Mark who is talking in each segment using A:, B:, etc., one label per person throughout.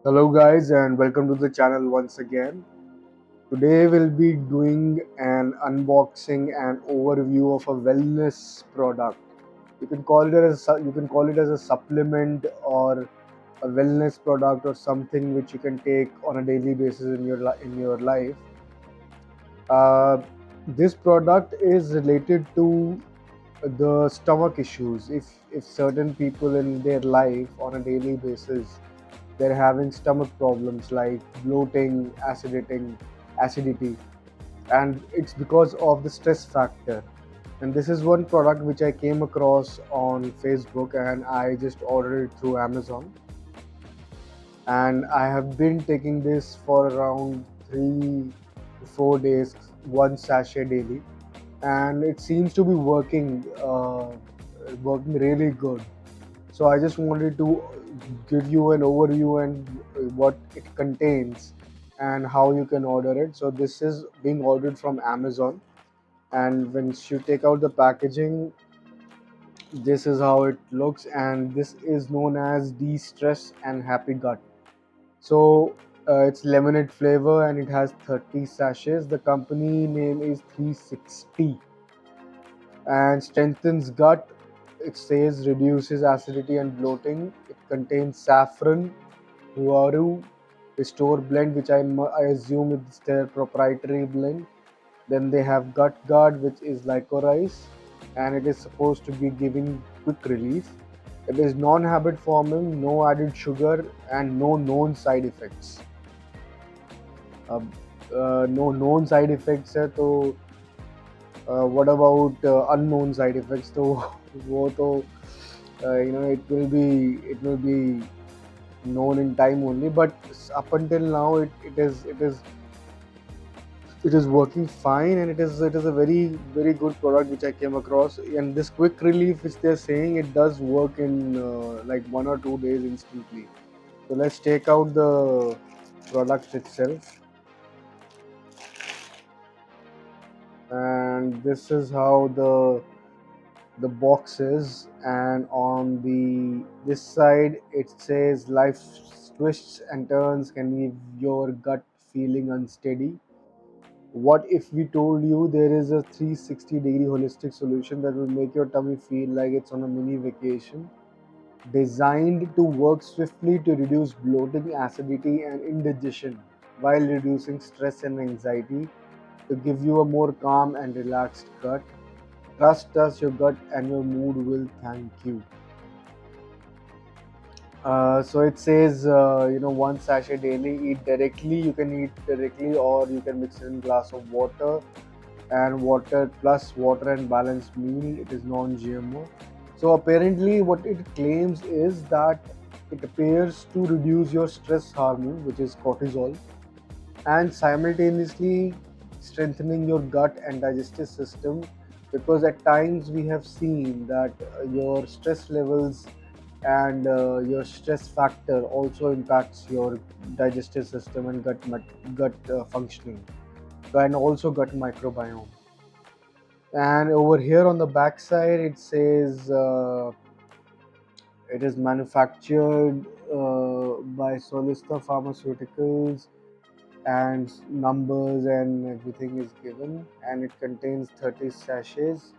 A: Hello, guys, and welcome to the channel once again. Today, we'll be doing an unboxing and overview of a wellness product. You can call it as a supplement or a wellness product or something which you can take on a daily basis in your life. Uh, this product is related to the stomach issues. If certain people in their life on a daily basis they're having stomach problems like bloating, acidity, and it's because of the stress factor. And this is one product which I came across on Facebook, and I just ordered it through Amazon. And I have been taking this for around 3 to 4 days, one sachet daily, and it seems to be working really good. So I just wanted to give you an overview and what it contains and how you can order it. So this is being ordered from Amazon, and once you take out the packaging, this is how it looks, and this is known as de-stress and happy gut. So it's lemonade flavor and it has 30 sachets. The company name is 360 and strengthens gut. It says reduces acidity and bloating. It contains saffron, guaru, restore blend, which I assume is their proprietary blend. Then they have gut guard, which is licorice, and it is supposed to be giving quick relief. It is non-habit forming, no added sugar, and no known side effects. अब no known side effects है तो what about unknown side effects? तो वो तो it will be known in time only, but up until now it is working fine, and it is a very good product which I came across. And this quick relief which they're saying, it does work in like 1 or 2 days instantly. So let's take out the product itself, and this is how the box is. And on the this side it says life twists and turns can leave your gut feeling unsteady. What if we told you there is a 360-degree holistic solution that will make your tummy feel like it's on a mini vacation, designed to work swiftly to reduce bloating, acidity, and indigestion while reducing stress and anxiety, to give you a more calm and relaxed gut? Trust us, your gut and your mood will thank you. So it says, one sachet daily. Eat directly. You can eat directly, or you can mix it in glass of water, and water plus water and balanced meal. It is non-GMO. So apparently, what it claims is that it appears to reduce your stress hormone, which is cortisol, and simultaneously strengthening your gut and digestive system, because at times we have seen that your stress levels and your stress factor also impacts your digestive system and gut functioning, and also gut microbiome. And over here on the back side it says it is manufactured by Solista Pharmaceuticals, and numbers and everything is given, and it contains 30 sachets.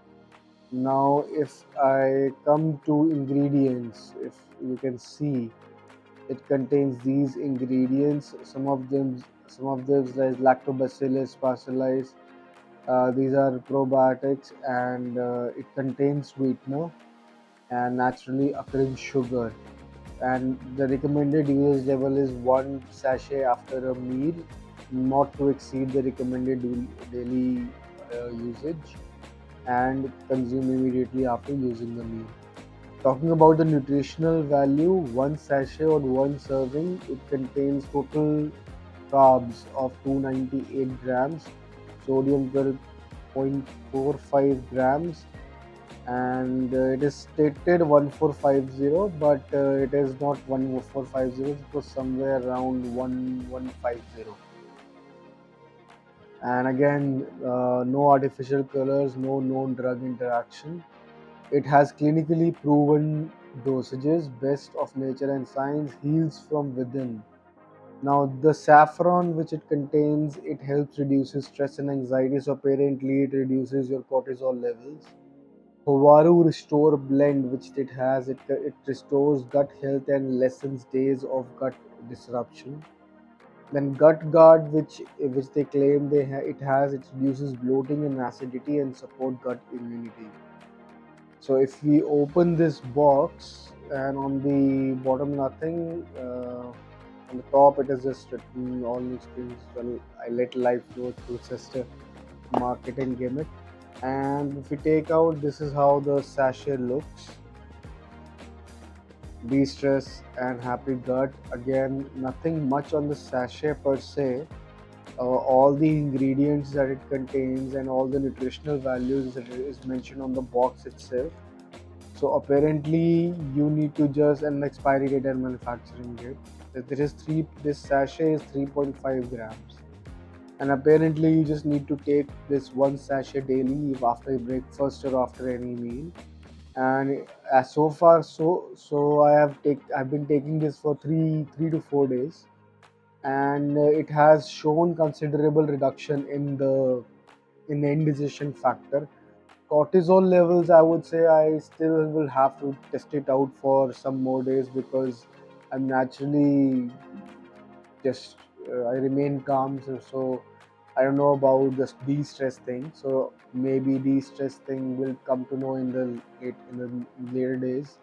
A: Now if I come to ingredients, if you can see, it contains these ingredients. Some of them like lactobacillus bacillus. These are probiotics, and it contains sweetener and naturally occurring sugar. And the recommended usage level is one sachet after a meal, not to exceed the recommended daily usage, and consume immediately after using the meal. Talking about the nutritional value, one sachet or one serving, it contains total carbs of 298 grams, sodium 12.45 grams, and it is stated 1450, but it is not 1450, it was somewhere around 1150. And again, no artificial colors, no known drug interaction. It has clinically proven dosages, best of nature and science, heals from within. Now the saffron which it contains, it helps reduces stress and anxiety. So apparently it reduces your cortisol levels. Hovaru Restore blend, which it has, it restores gut health and lessens days of gut disruption. Then Gut Guard, which they claim it has, it reduces bloating and acidity and support gut immunity. So if we open this box, and on the bottom nothing, on the top it is just written all these things. Well, I let life go through, just a marketing gimmick. And if we take out, this is how the sachet looks. De-stress and happy gut. Again, nothing much on the sachet per se. All the ingredients that it contains and all the nutritional values that is mentioned on the box itself. So apparently you need to just, and the expiry date and manufacturing date. There is three. This sachet is 3.5 grams, and apparently you just need to take this one sachet daily after breakfast or after any meal. And so far, I've been taking this for three to 4 days, and it has shown considerable reduction in the indigestion factor. Cortisol levels, I would say I still will have to test it out for some more days, because I'm naturally just I remain calm. So I don't know about this de-stress thing. So maybe de-stress thing will come to know in the later days.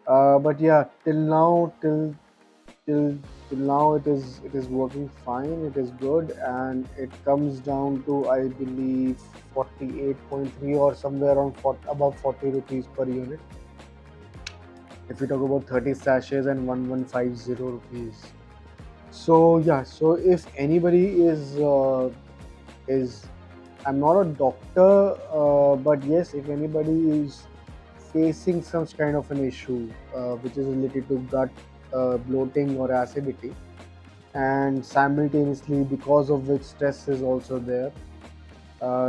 A: But yeah, till till now it is working fine. It is good, and it comes down to, I believe, 48.3 or somewhere around 40, above 40 rupees per unit. If we talk about 30 sachets and 1150 rupees. So yeah, so if anybody is I'm not a doctor, but yes, if anybody is facing some kind of an issue which is related to gut bloating or acidity, and simultaneously because of which stress is also there,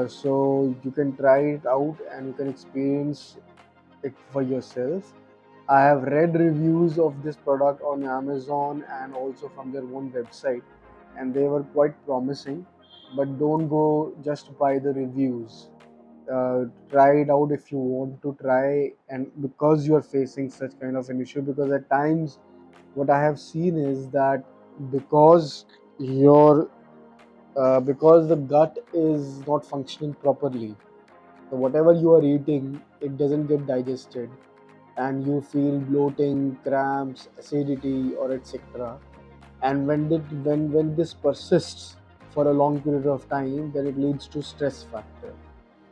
A: so you can try it out and you can experience it for yourself. I have read reviews of this product on Amazon and also from their own website, and they were quite promising. But don't go just by the reviews. Try it out if you want to try, and because you are facing such kind of an issue. Because at times, what I have seen is that because your because the gut is not functioning properly, so whatever you are eating, it doesn't get digested, and you feel bloating, cramps, acidity, or etc. And when this persists for a long period of time, then it leads to stress factor.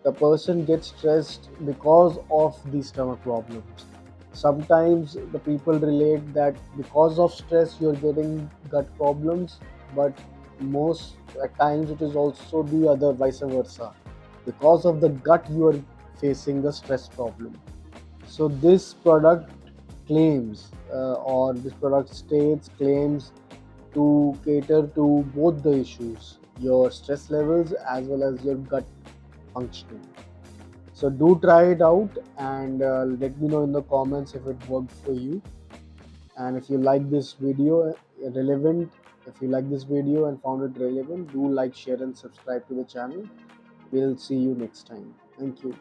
A: The person gets stressed because of the stomach problems. Sometimes the people relate that because of stress you're getting gut problems, but most at times it is also the other, vice versa. Because of the gut you are facing the stress problem. So this product claims, or this product states claims to cater to both the issues, your stress levels as well as your gut functioning. So do try it out, and let me know in the comments if it worked for you. And if you like this video relevant, if you like this video and found it relevant, do like, share, and subscribe to the channel. We'll see you next time. Thank you.